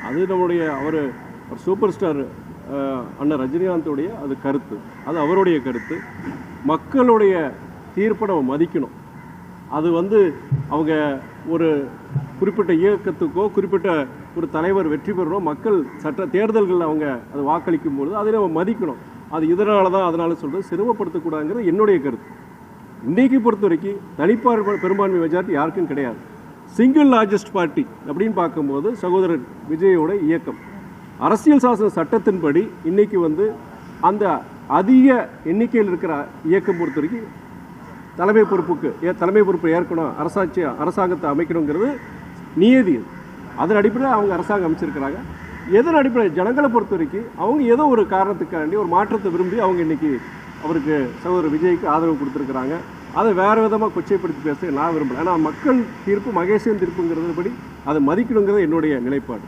அது நம்முடைய அவர் super star அண்ணன் ரஜினிகாந்தோடைய அது கருத்து, அது அவருடைய கருத்து. மக்களுடைய தீர்ப்பை நம்ம மதிக்கணும். அது அவங்க ஒரு குறிப்பிட்ட இயக்கத்துக்கோ குறிப்பிட்ட ஒரு தலைவர் வெற்றி பெறணும், மக்கள் தேர்தல்களில் அவங்க அது வாக்களிக்கும் பொழுது அதை நம்ம மதிக்கணும். அது இதனால தான் அதனால சொல்கிறது சிரமப்படுத்தக்கூடாதுங்கிறது என்னுடைய கருத்து. இன்றைக்கி பொறுத்த வரைக்கும் தனிப்பார் பெரும்பான்மை மெஜாரிட்டி யாருக்கும் கிடையாது. சிங்கிள் லார்ஜஸ்ட் பார்ட்டி அப்படின்னு பார்க்கும்போது சகோதரர் விஜயோட இயக்கம் அரசியல் சாசன சட்டத்தின்படி இன்றைக்கி அந்த அதிக எண்ணிக்கையில் இருக்கிற இயக்கம் பொறுத்த வரைக்கும் தலைமை பொறுப்பு ஏற்கணும், அரசாங்கத்தை அமைக்கணுங்கிறது நியதி. அதன் அடிப்படையில் அவங்க அரசாங்கம் அமைச்சிருக்கிறாங்க. எதன் அடிப்படையில் ஜனங்களை பொறுத்த வரைக்கும் அவங்க ஏதோ ஒரு காரணத்துக்காண்டி ஒரு மாற்றத்தை விரும்பி அவங்க இன்றைக்கி அவருக்கு சகோதரர் விஜய்க்கு ஆதரவு கொடுத்துருக்குறாங்க. அதை வேறு விதமாக கொச்சைப்படுத்தி பேச நான் விரும்பலை. ஆனால் மக்கள் தீர்ப்பு மகேசன் தீர்ப்புங்கிறது படி அதை மதிக்கணுங்கிறது என்னுடைய நிலைப்பாடு.